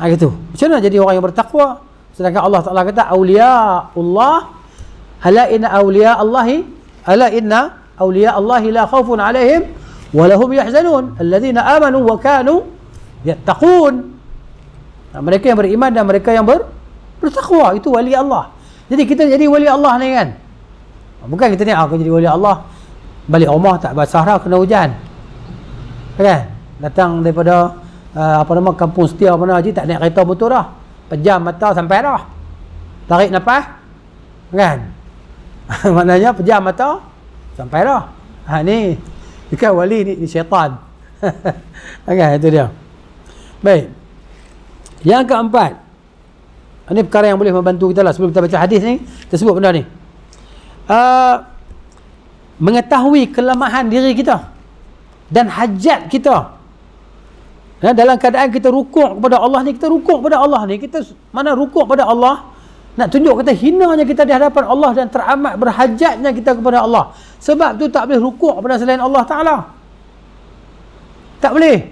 Speaker 1: Gitu. Macam mana jadi orang yang bertakwa? Sedangkan Allah Ta'ala kata awliyaullah, ala inna awliya Allahi la khawfun alaihim wa lahum yahzanun alladhina amanu wa kanu yattaqun. Mereka yang beriman dan mereka yang bertakwa, itu wali Allah. Jadi kita jadi wali Allah ni kan, bukan kita ni aku jadi wali Allah balik rumah tak basah dah kena hujan kan, datang daripada kampung setia mana haji, tak naik kereta motor dah, pejam mata sampai dah, tarik nafas kan. Maknanya pejam mata sampai dah. Ni bukan wali, ni syaitan. Kan, itu dia. Baik, yang keempat, ini perkara yang boleh membantu kita lah sebelum kita baca hadis ni, kita sebut benda ni. Mengetahui kelemahan diri kita dan hajat kita. Dalam keadaan kita rukuk kepada Allah ni, kita mana rukuk pada Allah, nak tunjuk kata hinanya kita di hadapan Allah dan teramat berhajatnya kita kepada Allah. Sebab tu tak boleh rukuk pada selain Allah Ta'ala. Tak boleh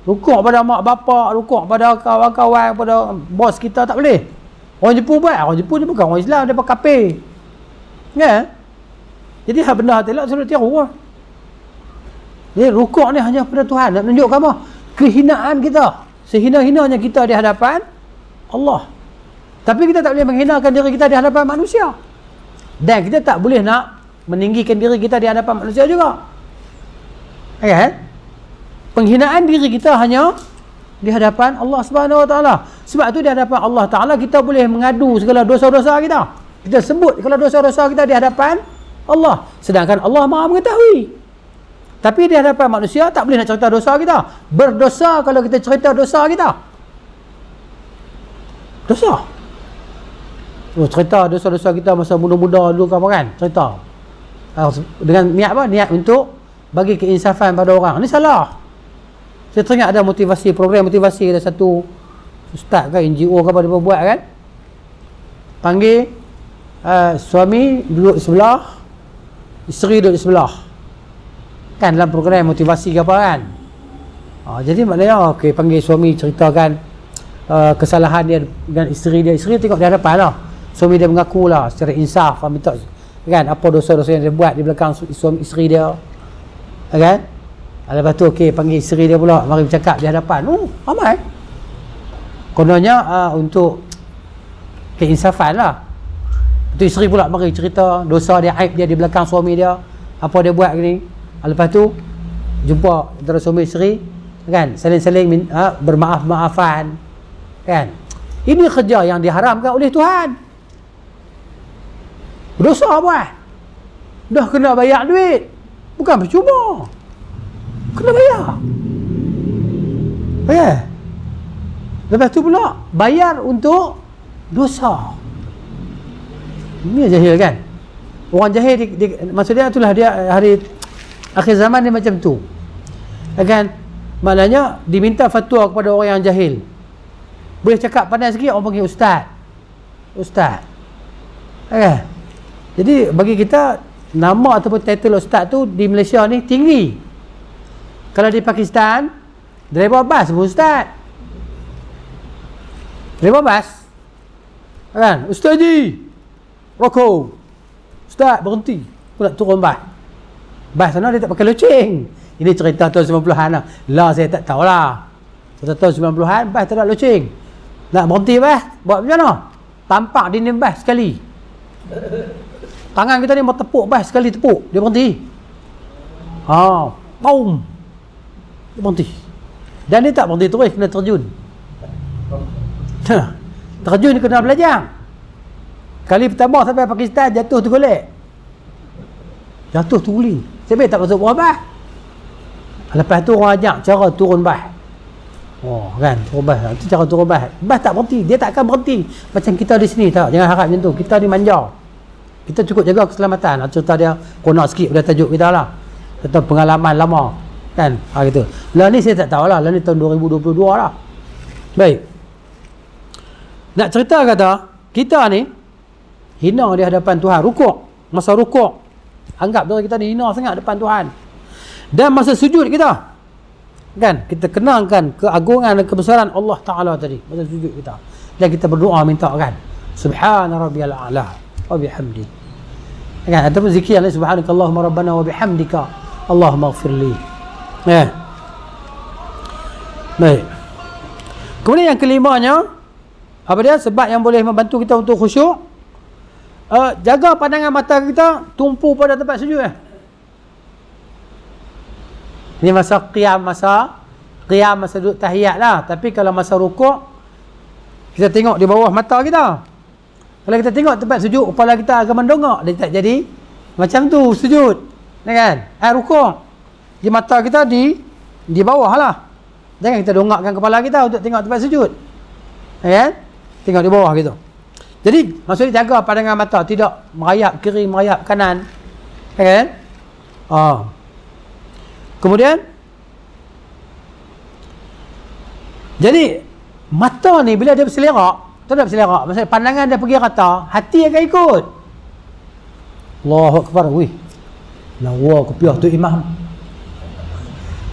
Speaker 1: rukuk pada mak bapak, rukuk pada kawan-kawan, pada bos kita, tak boleh. Orang Jepun buat, orang Jepun ni bukan orang Islam, dia pakai kafir. Ya? Jadi benda hati lah suruh tiru lah. Jadi rukuk ni hanya pada Tuhan, nak tunjukkan apa? Kehinaan kita, sehina-hinanya kita di hadapan Allah. Tapi kita tak boleh menghinakan diri kita di hadapan manusia, dan kita tak boleh nak meninggikan diri kita di hadapan manusia juga. Kan? Penghinaan diri kita hanya di hadapan Allah Subhanahu Wa Taala. Sebab tu di hadapan Allah Taala kita boleh mengadu segala dosa-dosa kita. Kita sebut segala dosa-dosa kita di hadapan Allah, sedangkan Allah Maha mengetahui. Tapi di hadapan manusia tak boleh nak cerita dosa kita. Berdosa kalau kita cerita dosa kita. Dosa. Cerita dosa-dosa kita masa muda-muda dulu kan, cerita. Dengan niat apa? Niat untuk bagi keinsafan pada orang. Ini salah. Saya teringat ada motivasi, program motivasi, ada satu ustaz ke NGO ke apa dia buat kan. Panggil suami duduk sebelah, isteri duduk sebelah. kan, dalam program motivasi ke apa kan. Jadi maknanya okey, panggil suami ceritakan kesalahan dia dengan isteri dia. Isteri tengok di hadapan lah, suami dia mengaku lah secara insaf, minta kan apa dosa-dosa yang dia buat di belakang suami isteri dia, kan. Lepas tu okey, panggil isteri dia pula, mari bercakap di hadapan. Ramai kononnya untuk keinsafan lah. Tu isteri pula mari cerita dosa dia, aib dia di belakang suami dia, apa dia buat ni. Lepas tu jumpa antara suami isteri, kan, saling-saling bermaaf-maafan, kan. Ini kerja yang diharamkan oleh Tuhan. Berdosa buat, dah kena bayar duit, bukan percuma, kena bayar. Lepas tu pula bayar untuk dosa. Ini jahil kan. Orang jahil maksudnya itulah dia, hari akhir zaman dia macam tu, kan. Maknanya diminta fatwa kepada orang yang jahil. Boleh cakap pandai sikit, orang panggil ustaz. Jadi bagi kita, nama ataupun title ustaz tu di Malaysia ni tinggi. Kalau di Pakistan, driver bas pun ustaz. Driver bas, kan, Ustaz Ji rokok, ustaz berhenti, aku nak turun bas sana dia tak pakai loceng. Ini cerita tahun 90-an lah, saya tak tahulah. Tahun 90-an bas tak ada loceng, nak berhenti bas buat macam mana? Tampak dinding bas sekali, tangan kita ni mau tepuk bas sekali, tepuk dia berhenti. Boom, dia berhenti. Dan dia tak berhenti terus, kena terjun. Terjun dia kena belajar. Kali pertama sampai Pakistan, jatuh tergolek, jatuh terguling, sebab tak masuk bawah bas. Lepas tu orang ajak cara turun bas. Kan, turun bas, itu cara turun bas. Bas tak berhenti, dia tak akan berhenti. Macam kita di sini, tak, jangan harap macam tu. Kita ni manja, kita cukup jaga keselamatan. Cerita dia konak sikit pada tajuk kita lah, atau pengalaman lama, kan, gitu. Lah ni saya tak tahulah, lah ni tahun 2022 lah. Baik, nak cerita kata kita ni hina di hadapan Tuhan. Rukuk, masa rukuk anggap diri kita ni hina sangat depan Tuhan. Dan masa sujud kita, kan, kita kenangkan keagungan dan kebesaran Allah Ta'ala tadi masa sujud kita. Dan kita berdoa minta, kan, Subhana rabbiyal a'la wa bihamdi, kan, ataupun zikir lain, Subhanakallahumma rabbana wa bihamdika Allahumma ighfirli. Baik. Kemudian yang kelimanya, apa dia? Sebab yang boleh membantu kita untuk khusyuk, jaga pandangan mata kita tumpu pada tempat sujud. Ini masa qiyam, masa duduk tahiyat lah. Tapi kalau masa rukuk, kita tengok di bawah mata kita. Kalau kita tengok tempat sujud, kepala kita akan mendongak, dia tak jadi macam tu sujud, kan. Rukuk, di mata kita di bawah lah. Jangan kita dongakkan kepala kita untuk tengok tempat sujud, kan. Tengok di bawah gitu. Jadi maksudnya jaga pandangan mata, tidak merayap kiri, merayap kanan, kan. Kemudian, jadi mata ni bila dia berselerak, tak berselerak, maksudnya pandangan dia pergi rata, hati akan ikut. Allahu Akbar. Wih, lawa kopiah tu imam,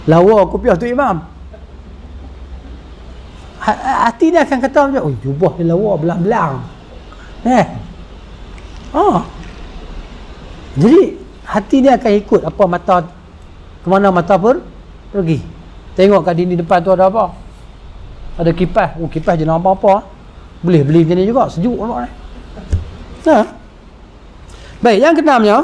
Speaker 1: lawa kopiah tu imam. Hati dia akan kata macam, oh, jubah dia lawa, belang-belang. Jadi hati dia akan ikut apa mata, kemana mata pergi. Tengok kat dinding depan tu ada apa, ada kipas. Kipas je nampak apa, boleh beli macam ni juga, sejuk nampak ni. Baik, yang keenamnya,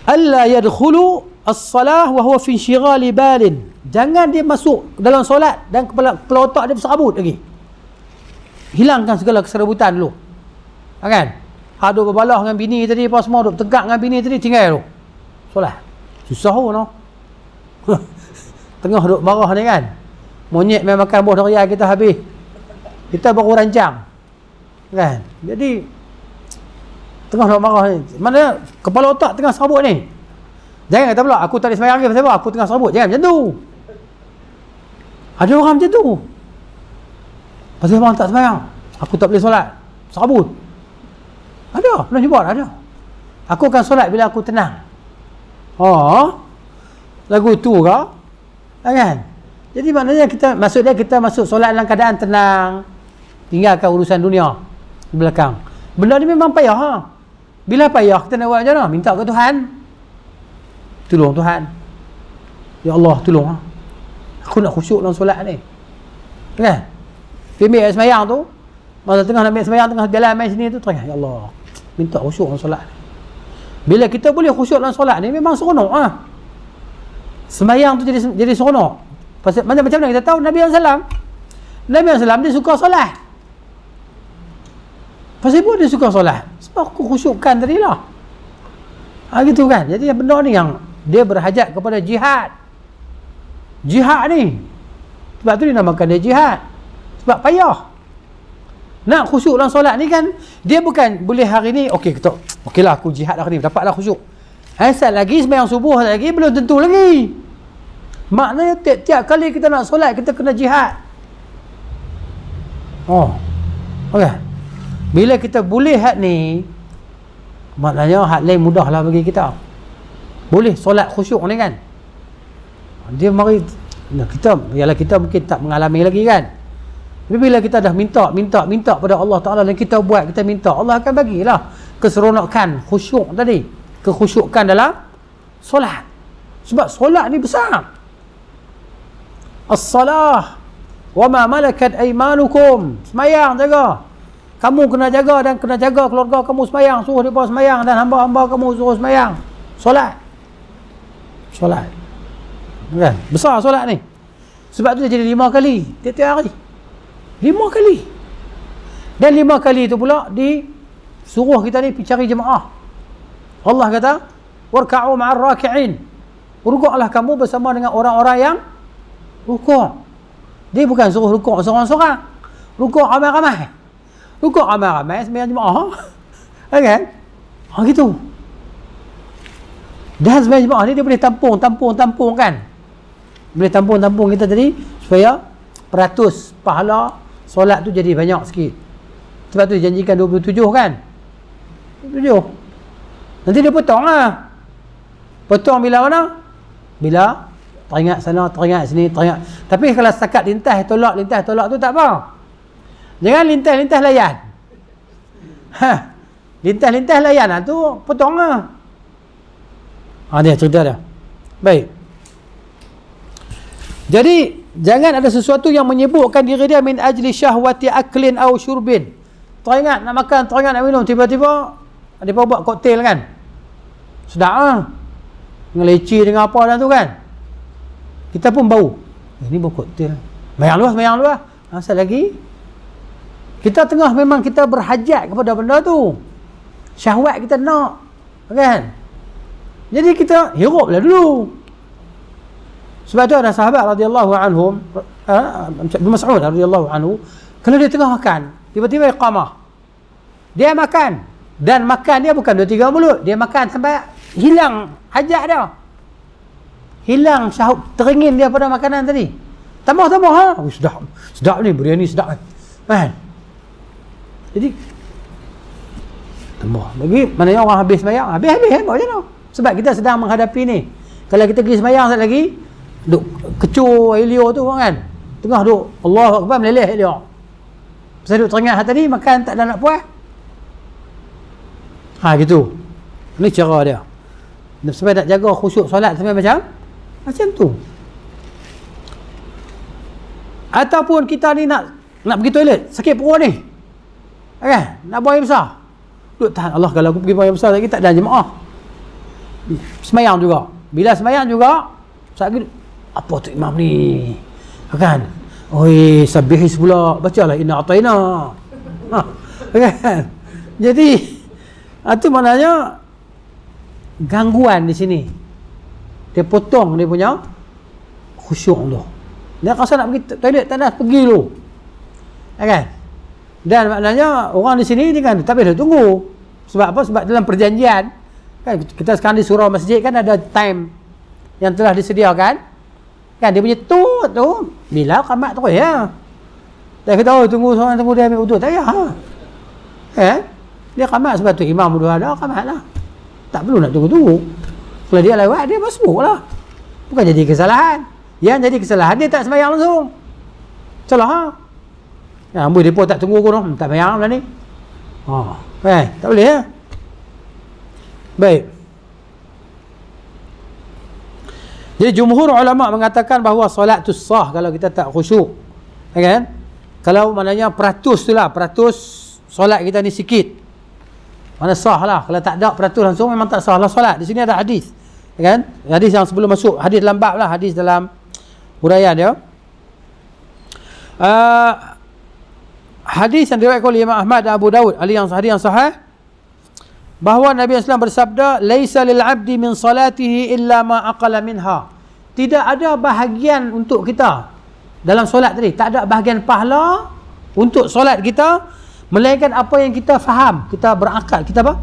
Speaker 1: alla yadkhulu as-salah wa huwa fi inshighali balin. Jangan dia masuk dalam solat dan kepala otak dia berserabut lagi. Hilangkan segala keserabutan dulu, kan. Duk berbalah dengan bini tadi, apa semua, duk tegak dengan bini tadi, tinggal dulu solat. Susah pun no. Tengah duk marah ni, kan, monyet main makan buah durian kita habis, kita baru rancang, kan. Jadi tengah duk marah ni, mana kepala otak tengah serabut ni. Jangan kata pula aku tak boleh sembahyang lagi pasal apa, aku tengah serabut. Jangan macam tu. Ada orang macam tu, pasal abang tak sembahyang, aku tak boleh solat, serabut. Ada, pernah jumpa, ada. Aku akan solat bila aku tenang. Lagu tu ke? Kan? Jadi maknanya kita masuk solat dalam keadaan tenang, tinggalkan urusan dunia di belakang. Benda ni memang payah. Bila payah kita nak buat macam mana? Minta ke Tuhan. Tolong Tuhan. Ya Allah, tolong. Aku nak khusyuk dalam solat ni. Kan? Ambil semayang tu, masa tengah nak ambil semayang, tengah jalan main sini tu, tengah, ya Allah, minta khusyuk dalam solat ni. Bila kita boleh khusyuk dalam solat ni, memang seronok semayang tu jadi seronok. Macam mana kita tahu Nabi SAW dia suka solat. Pasal apa dia suka solat? Sebab aku khusyukkan tadi lah. Gitu kan. Jadi benda ni yang dia berhajat kepada jihad ni. Sebab tu dia namakan dia jihad. Sebab payah. Nak khusyuk dalam solat ni kan, dia bukan boleh hari ni okeylah aku jihad hari ni, dapatlah khusyuk. Asal lagi sembahyang subuh lagi belum tentu lagi. Maknanya tiap kali kita nak solat kita kena jihad. Okey. Bila kita boleh hak ni, maknanya hak lain mudahlah bagi kita. Boleh solat khusyuk ni kan. Dia mari kita mungkin tak mengalami lagi kan. Tapi bila kita dah minta pada Allah Ta'ala dan kita buat, kita minta, Allah akan bagilah keseronokan khusyuk tadi, kekhusyukan dalam solat. Sebab solat ni besar. As-salah wa ma malakat aymanukum. Semayang jaga. Kamu kena jaga dan kena jaga keluarga kamu semayang, suruh mereka semayang, dan hamba-hamba kamu suruh semayang. Solat. Kan? Besar solat ni. Sebab tu dia jadi 5 kali tiap-tiap hari. 5 kali. Dan 5 kali tu pula disuruh kita ni pergi cari jemaah. Allah kata, warka'u ma'ar raki'in. Rukuklah kamu bersama dengan orang-orang yang rukuk. Dia bukan suruh rukuk seorang-seorang. Rukuk ramai-ramai. Rukuk ramai-ramai sembahyang jemaah. Kan? Gitu. Dan sembahyang jemaah ni dia boleh tampung kan. Boleh tampung kita tadi supaya peratus pahala solat tu jadi banyak sikit. Sebab tu dijanjikan 27 kan. 27. Nanti dia potong lah. Potong bila mana? Bila teringat sana, teringat sini, teringat. Tapi kalau setakat lintas tolak tu tak apa. Jangan lintas layan. Lintas layan lah tu potong lah. Dia cerita dia. Baik. Jadi jangan ada sesuatu yang menyebutkan diri dia min ajli syahwati aklin aw syurbin. Teringat nak makan, teringat nak minum, tiba-tiba dia buat koktel kan. Sedap lah. Dengan leci dengan apa dah tu kan. Kita pun bau. Ini bau koktel. Mayang luar. Asal lagi kita tengah memang kita berhajat kepada benda tu. Syahwat kita nak. Kan? Jadi kita hiruplah dulu. Sebab tu ada sahabat radhiyallahu anhum, Ibn Mas'ud radhiyallahu anhu, kalau dia tengah makan, tiba-tiba iqamah. Dia makan, dan makan dia bukan 2-3 mulut, dia makan sampai hilang hajat dia. Hilang syahwat, teringin dia pada makanan tadi. Tambah sedap ni, biryani sedap kan. Jadi tambah bagi maknanya orang habis sembahyang, habis macam mana? Sebab kita sedang menghadapi ni. Kalau kita pergi sembahyang sekali lagi, duk kecup air liur tu kan, tengah duk Allahu Akbar meleleh air liur. Pasal duk teringat tadi makan tak ada nak puas. Gitu. Ni cara dia. Supaya nak jaga khusyuk solat sampai macam tu. Ataupun kita ni nak pergi toilet, sakit perut ni. Kan? Nak buang air besar. Duk tahan, Allah kalau aku pergi buang air besar lagi tak ada jemaah. Semayang juga. Bila semayang juga, sakit apa tu imam ni? Kan? Oi, sabihis pula. Bacalah inna ataina. Kan? Jadi itu maknanya gangguan di sini. Dia potong dia punya khusyuk tu. Dia rasa nak pergi toilet tak nak pergi dulu. Kan? Dan maknanya orang di sini ni kan tak boleh tunggu. Sebab apa? Sebab dalam perjanjian kan, kita sekarang di surau masjid kan ada time yang telah disediakan. Kan dia punya tu bila qamat terus ya. Tak kata tunggu dia ambil wuduk tak ya. Dia qamat sebab tu imam dua ada qamatlah. Tak perlu nak tunggu. Kalau dia lewat, dia masbuk lah. Bukan jadi kesalahan. Yang jadi kesalahan, dia tak sembahyang langsung. Salah ha? Ya, amboi dia pun tak tunggu pun, tak sembahyang lah ni. Tak boleh ya. Baik. Jadi jumhur ulama mengatakan bahawa solat tu sah kalau kita tak khusyuk. Kan? Kalau maknanya peratus tu lah, peratus solat kita ni sikit. Mana sah lah. Kalau tak ada peratus langsung memang tak sah lah solat. Di sini ada hadis. Kan? Hadis yang sebelum masuk, hadis dalam bab lah, hadis dalam huraian dia. Hadis yang diriwayatkan oleh Imam Ahmad dan Abu Daud, hadis yang sahih, bahawa Nabi SAW bersabda, laisa lil abdi min salatihi illa ma aqala minha. Tidak ada bahagian untuk kita dalam solat tadi, tak ada bahagian pahala untuk solat kita melainkan apa yang kita faham, kita berakal, kita apa?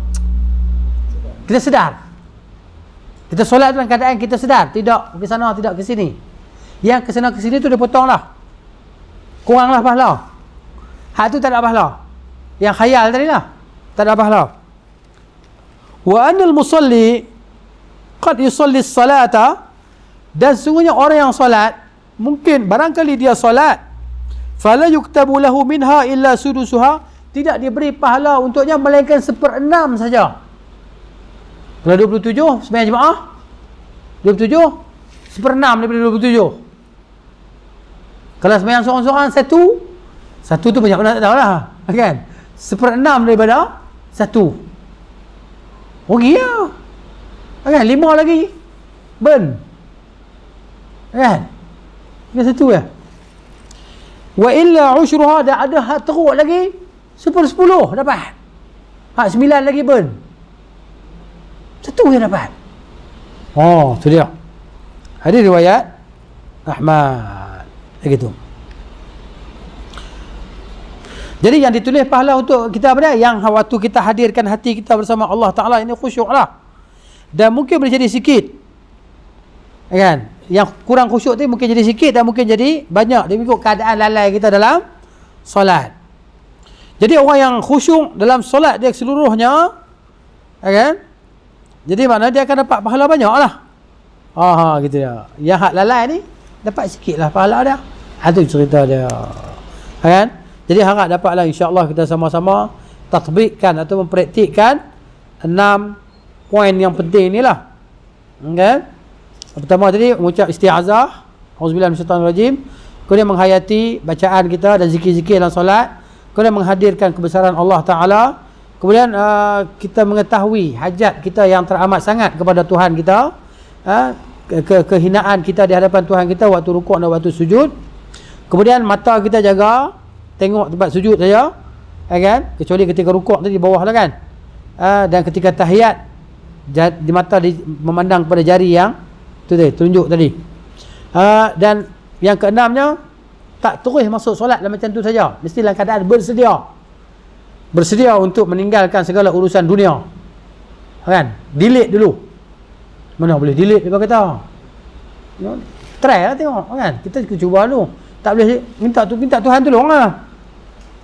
Speaker 1: Kita sedar. Kita solat dalam keadaan kita sedar, tidak ke sana, tidak ke sini. Yang ke sana ke sini tu dia potonglah. Kuranglah pahala. Hak tu tak ada pahala. Yang khayal tadi lah, tak ada pahala. Wa anil musalli qad yusalli as-salata, dan sungguhnya orang yang solat mungkin barangkali dia solat fala yuktabu lahu minha illa sudusuha, tidak diberi pahala untuknya melainkan 1/6 saja. Kalau 27 sembahyang jemaah 27 1/6 daripada 27. Kalau sembahyang seorang-seorang satu tu banyak nak tahu lah kan, 1/6 daripada 1. Rugi lah kan, 5 lagi burn kan, ini 1 ya. Wa illa ushruha, dah ada hak teruk lagi 10 dapat, hak 9 lagi burn, 1 yang dapat. Tu dia hadis riwayat Ahmad begitu. Jadi yang ditulis pahala untuk kita apa dia? Yang waktu kita hadirkan hati kita bersama Allah Ta'ala, ini khusyuk lah. Dan mungkin boleh jadi sikit. Kan? Yang kurang khusyuk tu mungkin jadi sikit dan mungkin jadi banyak. Dia ikut keadaan lalai kita dalam solat. Jadi orang yang khusyuk dalam solat dia seluruhnya, kan? Jadi maknanya dia akan dapat pahala banyak lah. Gitu dia. Yang hak lalai ni dapat sikit lah pahala dia. Itu cerita dia. Kan? Jadi harap dapatlah insya-Allah kita sama-sama tatbikkan atau mempraktikkan 6 poin yang penting ni lah. Okay? Pertama tadi mengucap isti'azah, auzubillahi minasyaitanirrajim, kemudian menghayati bacaan kita dan zikir-zikir dalam solat, kemudian menghadirkan kebesaran Allah Ta'ala, kemudian kita mengetahui hajat kita yang teramat sangat kepada Tuhan kita, kehinaan kita di hadapan Tuhan kita waktu rukuk dan waktu sujud. Kemudian mata kita jaga tengok tempat sujud saja, kan? Kecuali ketika rukuk tadi di bawah lah kan. Dan ketika tahiyat di mata memandang kepada jari yang tu tadi, tunjuk tadi. Dan yang keenamnya, tak terus masuk solat dalam macam tu saja. Mesti dalam keadaan bersedia untuk meninggalkan segala urusan dunia. Kan? Delete dulu. Mana boleh delete dia kata. Try lah tengok kan. Kita cuba dulu. Tak boleh minta Tuhan tolong lah.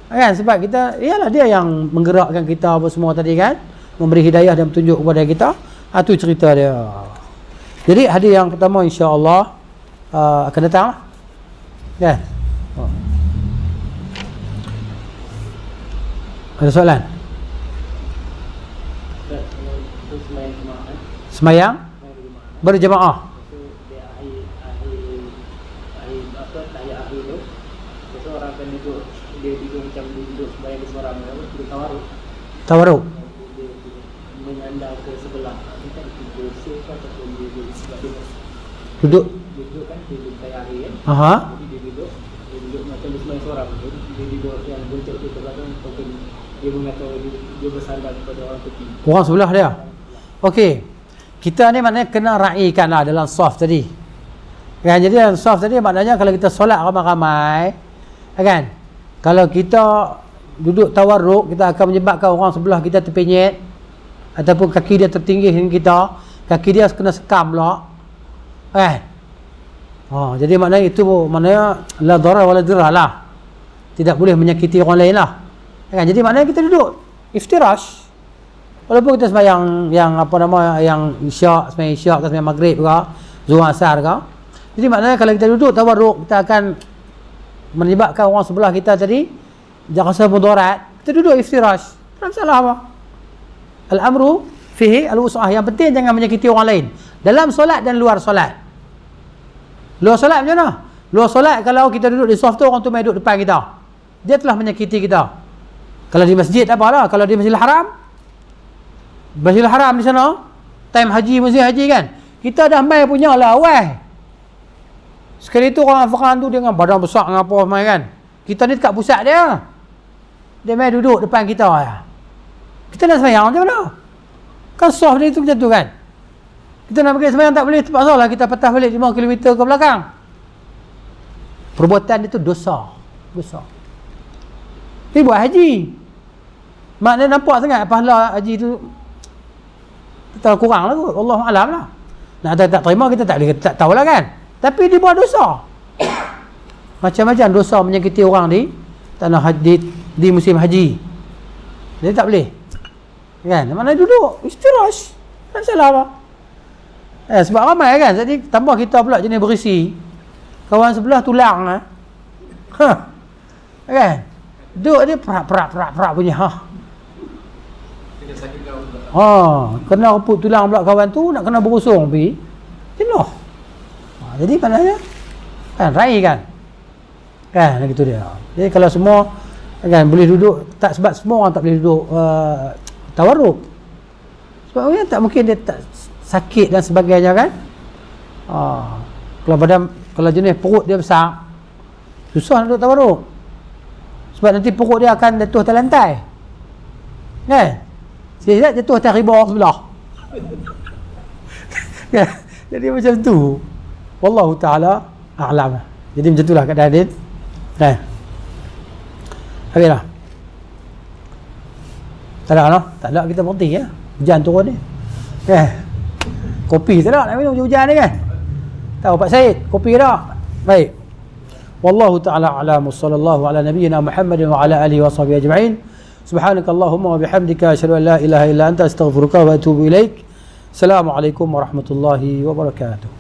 Speaker 1: Kan? Sebab kita, ialah dia yang menggerakkan kita apa semua tadi kan. Memberi hidayah dan petunjuk kepada kita. Itu cerita dia. Jadi hadis yang pertama insya-Allah akan datang lah. Kan? Ada soalan? Semayang berjemaah. Tawarruk. Menyandang ke sebelah. Kita duduk ataupun duduk kan duduk kayak hari kan. Jadi dia duduk macam bersemayam seorang. Dia duduk yang buncit ke belakang ataupun dia mengatakan dia bersandar kepada orang tepi. Orang sebelah dia. Okey. Kita ni maknanya kena raikan lah dalam saf tadi. Kan, jadi dalam saf tadi maknanya kalau kita solat ramai-ramai, kan? Kalau kita duduk tawarruk, kita akan menyebabkan orang sebelah kita terpenyet ataupun kaki dia tertinggi dengan kita, kaki dia kena sekam pula. Kan? Jadi maknanya itu maknanya la darar wala dirar lah. Tidak boleh menyakiti orang lain lah. Kan? Jadi maknanya kita duduk iftirash. Walaupun kita sembahyang yang apa nama, yang isyak, sembahyang isyak, sembahyang maghrib ke, zuhur asar ke. Jadi maknanya kalau kita duduk tawarruk, kita akan menyebabkan orang sebelah kita tadi jangan rasa mudarat. Kita duduk iftirash, tak salah apa. Al-amru fihi al-wus'ah. Yang penting jangan menyakiti orang lain dalam solat dan luar solat. Luar solat macam mana? Luar solat kalau kita duduk di saf tu, orang tu main duduk depan kita, dia telah menyakiti kita. Kalau di masjid tak apalah. Kalau di Masjidil Haram, Masjidil Haram di sana time haji, musim haji kan, kita dah main punya lah awal. Sekali tu orang Afghan tu dengan badan besar dengan apa main kan, kita ni dekat pusat dia, dia main duduk depan kita ya. Kita nak sembahyang macam mana? Kan saf dia tu macam tu kan. Kita nak pergi sembahyang tak boleh, terpaksa lah kita patah balik 5 km ke belakang. Perbuatan itu dosa besar. Ni buat haji, maknanya nampak sangat pahala haji tu kita kurang lah kot. Allahu'alam lah. Nak tak terima kita tak boleh, tak tahulah kan. Tapi dia buat dosa. Macam-macam dosa menyakiti orang di tanah haji, di musim haji. Dia tak boleh. Kan? Mana duduk istirahat. Tak salah apa. Sebab ramai kan. Jadi tambah kita pula jenis berisi. Kawan sebelah tulang kan. Duduk dia perak punya kena reput tulang pula kawan tu, nak kena berusung pergi jenuh. Jadi maknanya kan rai kan gitu dia. Jadi kalau semua kan boleh duduk, tak sebab semua orang tak boleh duduk tawarruk, sebab orang tak mungkin dia tak sakit dan sebagainya kan. Kalau badan, kalau jenis perut dia besar, susah nak duduk tawarruk, sebab nanti perut dia akan jatuh atas lantai kan. Dia jatuh atas riba sebelah. Jadi macam tu. Wallahu ta'ala a'lam. Jadi macam itulah keadaan dia. Habislah. Tak ada noh? Tak ada, kita berhenti ya. Hujan turun ni. Kopi tak ada nak minum hujan ni kan. Tahu Pak Syed, kopi tak? Baik. Wallahu ta'ala a'lam. Wassallallahu ala nabiyyina Muhammadin wa ala alihi wa sahbihi ajma'in. Subhanakallahumma wa bihamdika asyhadu an la ilaha illa anta astaghfiruka wa atubu ilaik. Assalamualaikum warahmatullahi wabarakatuh.